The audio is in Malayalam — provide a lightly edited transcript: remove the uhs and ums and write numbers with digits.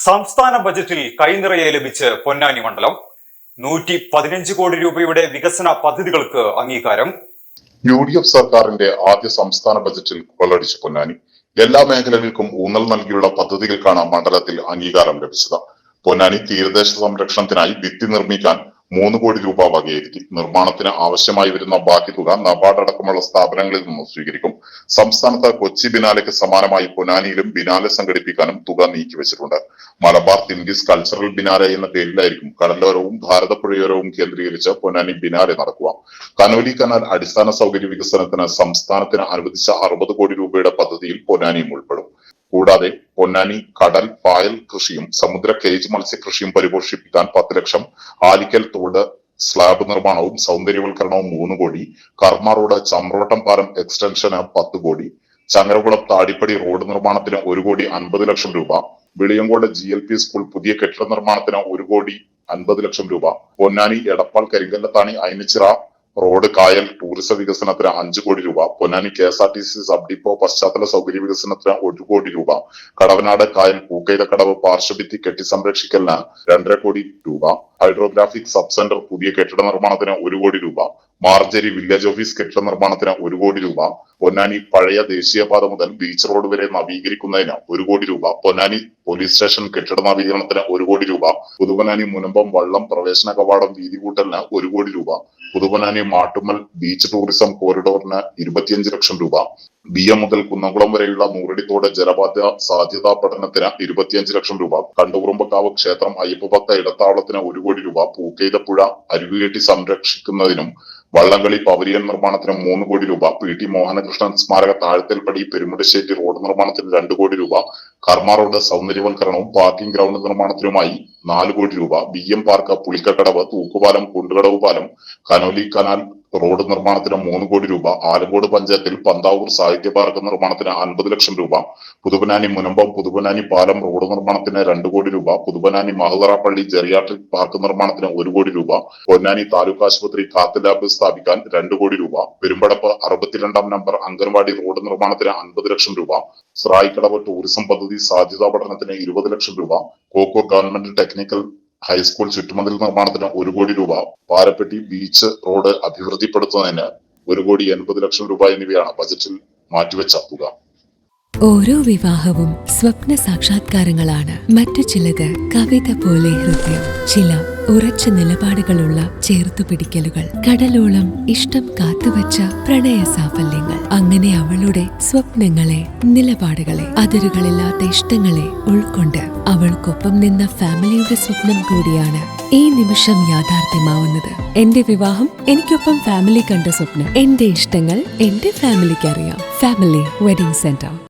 സംസ്ഥാന ബജറ്റിൽ കൈനിറയെ ലഭിച്ച് പൊന്നാനി മണ്ഡലം 115 കോടി രൂപയുടെ വികസന പദ്ധതികൾക്ക് അംഗീകാരം. UDF സർക്കാരിന്റെ ആദ്യ സംസ്ഥാന ബജറ്റിൽ കൊള്ളടിച്ച് പൊന്നാനി. എല്ലാ മേഖലകൾക്കും ഊന്നൽ നൽകിയുള്ള പദ്ധതികൾക്കാണ് മണ്ഡലത്തിൽ അംഗീകാരം ലഭിച്ചത്. പൊന്നാനി തീരദേശ സംരക്ഷണത്തിനായി ഭിത്തി നിർമ്മിക്കാൻ 3 കോടി രൂപ വകയിരുത്തി. നിർമ്മാണത്തിന് ആവശ്യമായി വരുന്ന ബാക്കി തുക നബാർഡ് അടക്കമുള്ള സ്ഥാപനങ്ങളിൽ നിന്ന് സ്വീകരിക്കും. സംസ്ഥാനത്ത് കൊച്ചി ബിനാലയ്ക്ക് സമാനമായി പൊന്നാനിയിലും ബിനാലെ സംഘടിപ്പിക്കാനും തുക നീക്കിവെച്ചിട്ടുണ്ട്. മലബാർ തിൻഗീസ് കൾച്ചറൽ ബിനാലെ എന്ന പേരിലായിരിക്കും കടലോരവും ഭാരതപ്പുഴയോരവും കേന്ദ്രീകരിച്ച് പൊന്നാനി ബിനാലെ നടക്കുക. കനോലി കനാൽ അടിസ്ഥാന സൗകര്യ വികസനത്തിന് സംസ്ഥാനത്തിന് അനുവദിച്ച 60 കോടി രൂപയുടെ പദ്ധതിയിൽ പൊന്നാനിയും ഉൾപ്പെടും. കൂടാതെ പൊന്നാനി കടൽ പായൽ കൃഷിയും സമുദ്ര കേജ് മത്സ്യകൃഷിയും പരിപോഷിപ്പിക്കാൻ 10 ലക്ഷം, ആലിക്കൽ തോട് സ്ലാബ് നിർമ്മാണവും സൗന്ദര്യവൽക്കരണവും 3 കോടി, കർമ്മ റോഡ് ചമ്രോട്ടം പാലം എക്സ്റ്റൻഷന് 10 കോടി, ചങ്ങരകുളം താടിപ്പടി റോഡ് നിർമ്മാണത്തിന് 1 കോടി 50 ലക്ഷം രൂപ, വിളിയങ്കോട് GLP സ്കൂൾ പുതിയ കെട്ടിട നിർമ്മാണത്തിന് 1 കോടി 50 ലക്ഷം രൂപ, പൊന്നാനി എടപ്പാൾ കരിങ്കല്ലത്താണി അയനിച്ചിറ റോഡ് കായൽ ടൂറിസം വികസനത്തിന് 5 കോടി രൂപ, പൊന്നാനി KSRTC സബ് ഡിപ്പോ പശ്ചാത്തല സൗകര്യ വികസനത്തിന് 1 കോടി രൂപ, കടവനാട് കായൽ പൂക്കൈലക്കടവ് പാർശ്വഭിത്തി കെട്ടി സംരക്ഷിക്കലിന് 2.5 കോടി രൂപ, ഹൈഡ്രോഗ്രാഫിക് സബ് സെന്റർ പുതിയ കെട്ടിട നിർമ്മാണത്തിന് 1 കോടി രൂപ, മാർജരി വില്ലേജ് ഓഫീസ് കെട്ടിട നിർമ്മാണത്തിന് 1 കോടി രൂപ, പൊന്നാനി പഴയ ദേശീയപാത മുതൽ ബീച്ച് റോഡ് വരെ നവീകരിക്കുന്നതിന് 1 കോടി രൂപ, പൊന്നാനി പോലീസ് സ്റ്റേഷൻ കെട്ടിട നവീകരണത്തിന് 1 കോടി രൂപ, പുതുപൊന്നാനി മുനമ്പം വള്ളം പ്രവേശന കവാടം വീതി കൂട്ടലിന് 1 കോടി രൂപ, പുതുപൊന്നാനി മാട്ടുമ്മൽ ബീച്ച് ടൂറിസം കോറിഡോറിന് 25 ലക്ഷം രൂപ, BM മുതൽ കുന്നംകുളം വരെയുള്ള നൂറടിത്തോട് ജലപാത സാധ്യതാ പഠനത്തിന് 25 ലക്ഷം രൂപ, കണ്ടുകുറുമ്പക്കാവ് ക്ഷേത്രം അയ്യപ്പഭക്ത ഇടത്താവളത്തിന് 1 കോടി രൂപ, പൂക്കെയ്തപ്പുഴ അരുവികെട്ടി സംരക്ഷിക്കുന്നതിനും വള്ളംകളി പവലിയൻ നിർമ്മാണത്തിന് 3 കോടി രൂപ, PT മോഹനകൃഷ്ണൻ സ്മാരക താഴത്തേൽപ്പടി പെരുമുടശ്ശേരി റോഡ് നിർമ്മാണത്തിന് 2 കോടി രൂപ, കർമ്മ റോഡ് സൗന്ദര്യവൽക്കരണവും പാർക്കിംഗ് ഗ്രൗണ്ട് നിർമ്മാണത്തിനുമായി 4 കോടി രൂപ, BM പാർക്ക് പുളിക്കക്കടവ് തൂക്കുപാലം കുണ്ടുകടവ് പാലം കനോലി കനാൽ റോഡ് നിർമ്മാണത്തിന് 3 കോടി രൂപ, ആലങ്കോട് പഞ്ചായത്തിൽ പന്താവൂർ സാഹിത്യ പാർക്ക് നിർമ്മാണത്തിന് 50 ലക്ഷം രൂപ, പുതുപൊന്നാനി മുനമ്പം പുതുപൊന്നാനി പാലം റോഡ് നിർമ്മാണത്തിന് 2 കോടി രൂപ, പുതുപൊന്നാനി മഹദറ പള്ളി ജെറിയാട്രിക് പാർക്ക് നിർമ്മാണത്തിന് 1 കോടി രൂപ, പൊന്നാനി താലൂക്ക് ആശുപത്രി കാത്ത് ലാബ് സ്ഥാപിക്കാൻ 2 കോടി രൂപ, പെരുമ്പടപ്പ് 62 നമ്പർ അംഗൻവാടി റോഡ് നിർമ്മാണത്തിന് 50 ലക്ഷം രൂപ, സ്രായിക്കടവ് ടൂറിസം പദ്ധതി സാധ്യതാ പഠനത്തിന് 20 ലക്ഷം രൂപ, കോക്കൂർ ഗവൺമെന്റ് ടെക്നിക്കൽ ഹൈസ്കൂൾ ചുറ്റുമതിൽ നിർമ്മാണത്തിന് 1 കോടി രൂപ, പാരപ്പെട്ടി ബീച്ച് റോഡ് അഭിവൃദ്ധിപ്പെടുത്തുന്നതിന് 1 കോടി 80 ലക്ഷം രൂപ എന്നിവയാണ് ബജറ്റിൽ മാറ്റിവെച്ച തുക. ഓരോ വിവാഹവും സ്വപ്ന സാക്ഷാത്കാരങ്ങളാണ്. മറ്റു ചിലത് കവിത പോലെ ഹൃദയം, ചില ഉറച്ച നിലപാടുകളുള്ള ചേർത്തുപിടിക്കലുകൾ, കടലോളം ഇഷ്ടം കാത്തുവച്ച പ്രണയ സാഫല്യങ്ങൾ. അങ്ങനെ അവളുടെ സ്വപ്നങ്ങളെ, നിലപാടുകളെ, അതിരുകളില്ലാത്ത ഇഷ്ടങ്ങളെ ഉൾക്കൊണ്ട് അവൾക്കൊപ്പം നിന്ന ഫാമിലിയുടെ സ്വപ്നം കൂടിയാണ് ഈ നിമിഷം യാഥാർത്ഥ്യമാവുന്നത്. എന്റെ വിവാഹം എനിക്കൊപ്പം ഫാമിലി കണ്ട സ്വപ്നം. എന്റെ ഇഷ്ടങ്ങൾ എന്റെ ഫാമിലിക്ക് അറിയാം. Family wedding centre.